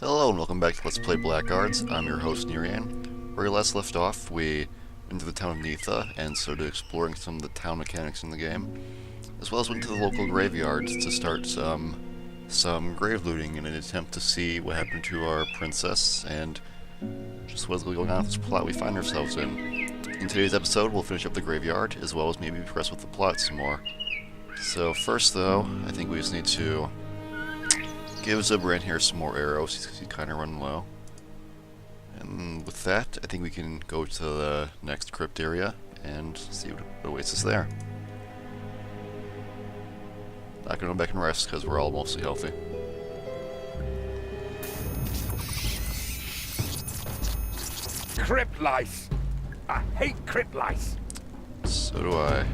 Hello and welcome back to Let's Play Blackguards. I'm your host Nerian. Where we last left off, we went to the town of Neetha and started exploring some of the town mechanics in the game, as well as went to the local graveyards to start some grave looting in an attempt to see what happened to our princess and just what's going on with this plot we find ourselves in. In today's episode, we'll finish up the graveyard, as well as maybe progress with the plot some more. So first though, I think we just need to give Zubran here some more arrows, he's kind of running low. And with that, I think we can go to the next crypt area and see what awaits us there. Not gonna go back and rest because we're all mostly healthy. Crypt lice! I hate crypt lice! So do I.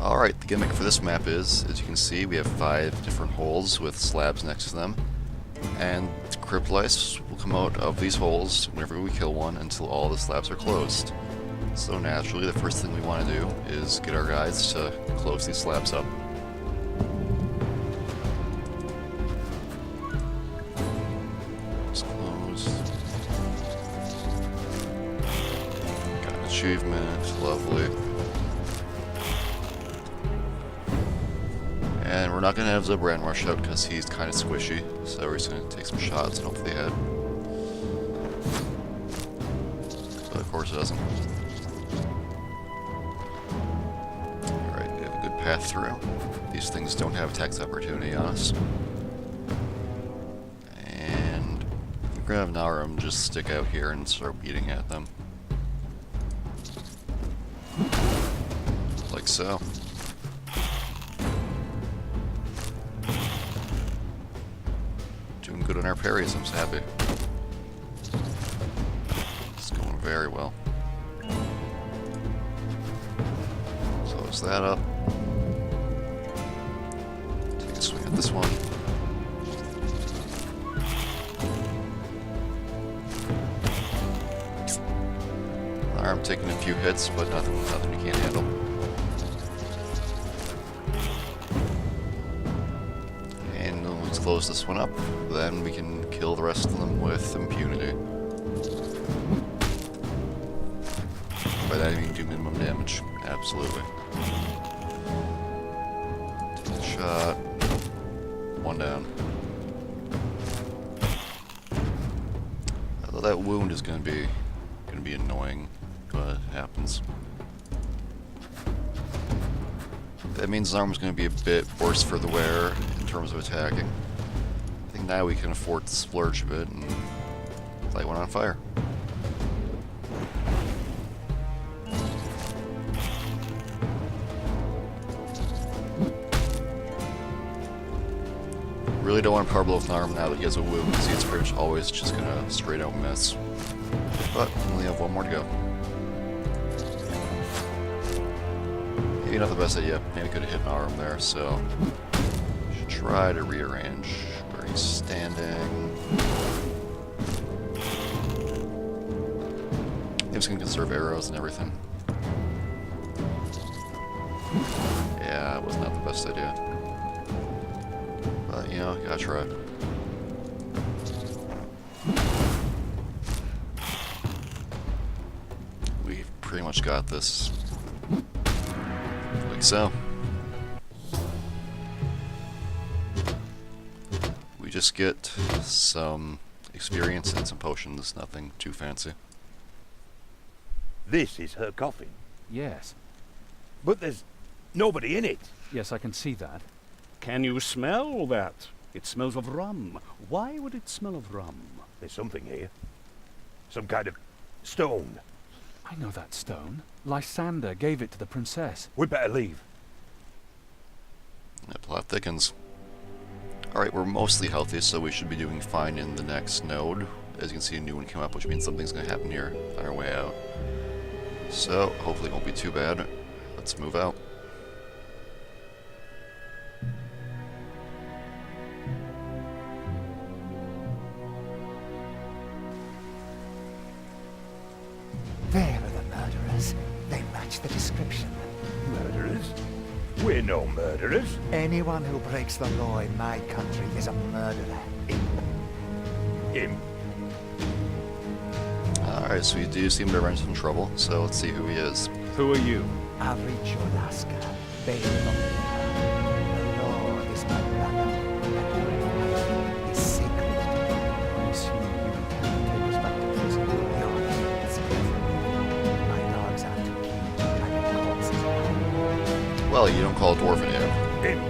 Alright, the gimmick for this map is, as you can see, we have 5 different holes with slabs next to them. And crypt lice will come out of these holes whenever we kill one until all the slabs are closed. So naturally, the first thing we want to do is get our guys to close these slabs up. It's closed. Got an achievement, lovely. And we're not going to have Zubran rush out because he's kind of squishy, so we're just going to take some shots and hopefully hit. But of course it doesn't. Alright, we have a good path through. These things don't have attacks opportunity on us. And we're going to have Narum just stick out here and start beating at them. Like so. Doing good on our parries, I'm just happy. It's going very well. Close that up. Take a swing at this one. I'm taking a few hits, but nothing you can't handle. Let's close this one up, then we can kill the rest of them with impunity. By that I mean do minimum damage. Absolutely. Take the shot. One down. Although that wound is gonna be annoying, but it happens. That means his armor's gonna be a bit worse for the wearer in terms of attacking. I think now we can afford to splurge a bit and light one on fire. Really don't want to power blow with an arm now that he has a wound, because it's pretty much always just gonna straight out miss. But we only have one more to go. Maybe not the best idea. Maybe could have hit an arm there, so should try to rearrange where he's standing. I'm just gonna conserve arrows and everything. Yeah, it was not the best idea. But, you know, you gotta try. We've pretty much got this. Like so. We just get some experience and some potions, nothing too fancy. This is her coffin. Yes. But there's nobody in it. Yes, I can see that. Can you smell that? It smells of rum. Why would it smell of rum? There's something here. Some kind of stone. I know that stone. Lysander gave it to the princess. We'd better leave. That plot thickens. Alright, we're mostly healthy, so we should be doing fine in the next node. As you can see, a new one came up, which means something's going to happen here on our way out. So, hopefully it won't be too bad. Let's move out. There are the murderers. They match the description. Murderers? We're no murderers. Anyone who breaks the law in my country is a murderer. him. Alright, so we do seem to run into some trouble, so let's see who he is. Who are you? Average Alaska, bailiff of the law is my brother. His secret. I assume you intend to take us back to prison. Yours is careful. My dogs are to keep and corpses. Well, you don't call a dwarf an imp.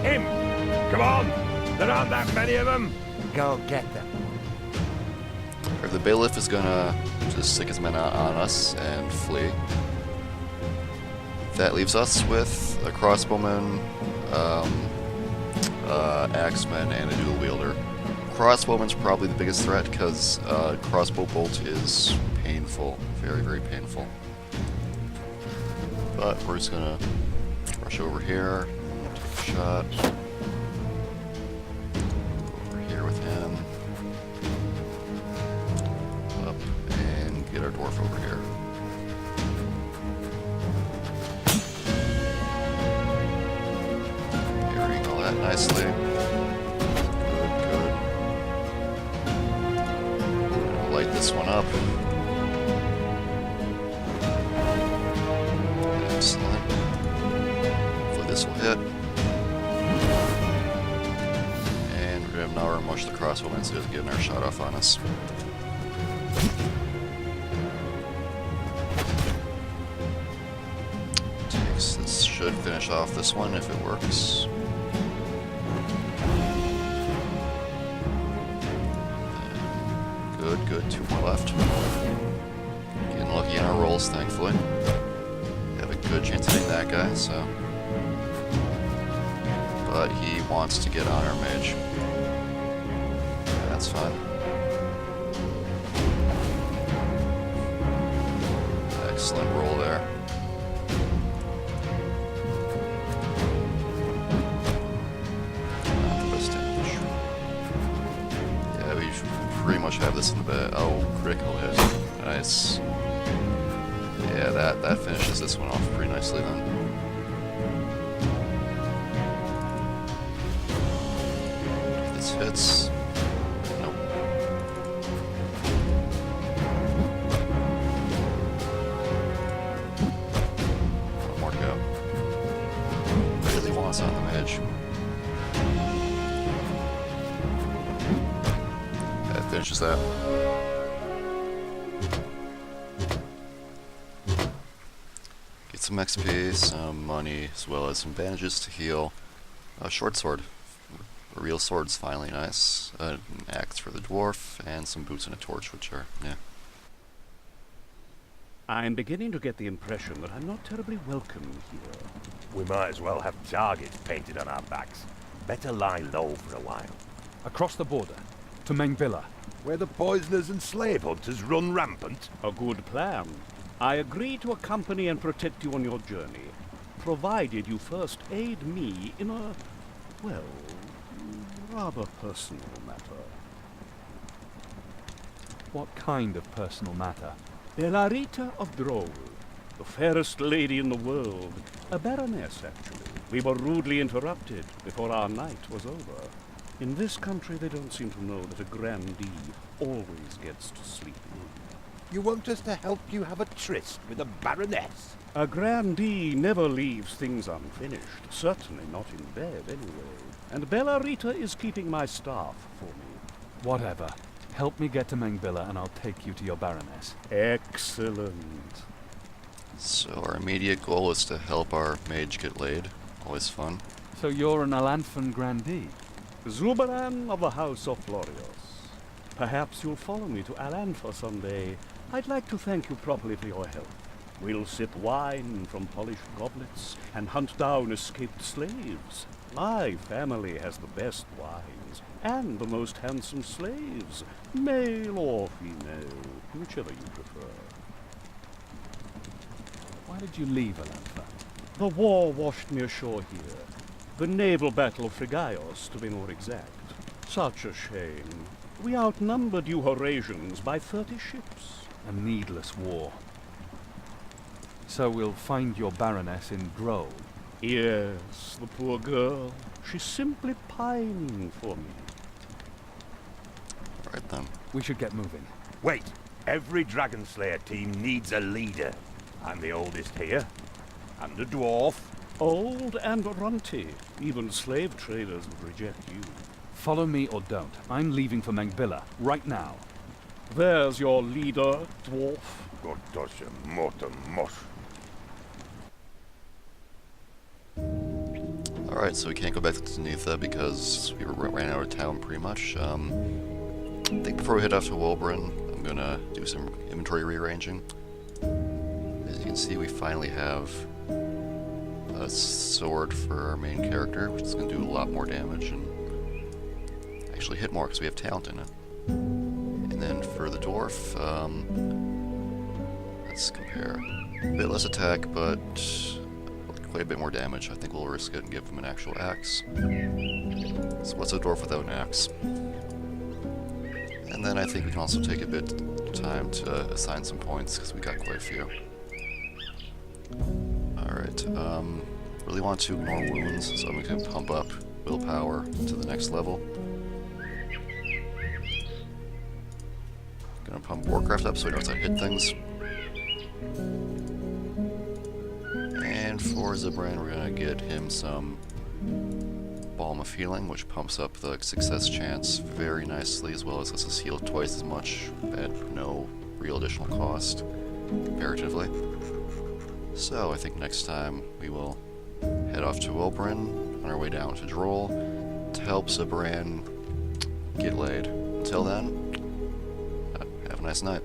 Him! Come on! There aren't that many of them! Go get them. If the bailiff is gonna just stick his men out on us and flee, that leaves us with a crossbowman, axeman, and a dual wielder. Crossbowman's probably the biggest threat because crossbow bolt is painful, very, very painful. But we're just gonna rush over here, take a shot. Over here with him. Up and get our dwarf over here. Parrying all that nicely. Good, good. Gonna light this one up. Excellent. Hopefully this will hit. And we're gonna have now mush the crossbowman so he doesn't get another shot off on us. This should finish off this one if it works. Good, good. 2 more left. Getting lucky in our rolls, thankfully. Have a good chance of hitting that guy, so. But he wants to get on our mage. That's fine. Excellent roll there. Pretty much have this in the bag. Oh, critical hit. Nice. Yeah, that finishes this one off pretty nicely then. If this hits. Nope. One more go. Really wants on the mage. Finishes that. Get some XP, some money, as well as some bandages to heal. A short sword. A real sword's finally nice. An axe for the dwarf, and some boots and a torch, which are, yeah. I'm beginning to get the impression that I'm not terribly welcome here. We might as well have targets painted on our backs. Better lie low for a while. Across the border, to Mengbilla. Where the poisoners and slave hunters run rampant. A good plan. I agree to accompany and protect you on your journey, provided you first aid me in a, well, rather personal matter. What kind of personal matter? Bellarita of Droll, the fairest lady in the world. A baroness, actually. We were rudely interrupted before our night was over. In this country, they don't seem to know that a grandee always gets to sleep in. You want us to help you have a tryst with a baroness? A grandee never leaves things unfinished, certainly not in bed anyway. And Bellarita is keeping my staff for me. Whatever. Help me get to Mengbilla and I'll take you to your baroness. Excellent. So our immediate goal is to help our mage get laid. Always fun. So you're an Alanthan grandee? Zubaran of the House of Florios. Perhaps you'll follow me to Alantha someday. I'd like to thank you properly for your help. We'll sip wine from polished goblets and hunt down escaped slaves. My family has the best wines and the most handsome slaves, male or female, whichever you prefer. Why did you leave Alantha? The war washed me ashore here. The naval battle of Frigaios, to be more exact. Such a shame. We outnumbered you Horasians by 30 ships. A needless war. So we'll find your baroness in Droll. Yes, the poor girl. She's simply pining for me. We should get moving. Wait! Every Dragon Slayer team needs a leader. I'm the oldest here. And a dwarf. Old and runty. Even slave traders would reject you. Follow me or don't. I'm leaving for Mangbilla, right now. There's your leader, dwarf. Gottosche Mutter Mosch. Alright, so we can't go back to Tanitha because we ran out of town pretty much. I think before we head off to Wilburn, I'm gonna do some inventory rearranging. As you can see, we finally have a sword for our main character, which is gonna do a lot more damage and actually hit more because we have talent in it. And then for the dwarf, let's compare. A bit less attack, but quite a bit more damage. I think we'll risk it and give him an actual axe. So what's a dwarf without an axe? And then I think we can also take a bit of time to assign some points, because we got quite a few. Alright, really want to ignore wounds, so I'm going to pump up willpower to the next level. Gonna pump Warcraft up so he knows how to hit things. And for Zibran, we're gonna get him some Balm of Healing, which pumps up the success chance very nicely, as well as lets us heal twice as much at no real additional cost, comparatively. So I think next time we will head off to Wilburn on our way down to Droll to help Zibran get laid. Until then, have a nice night.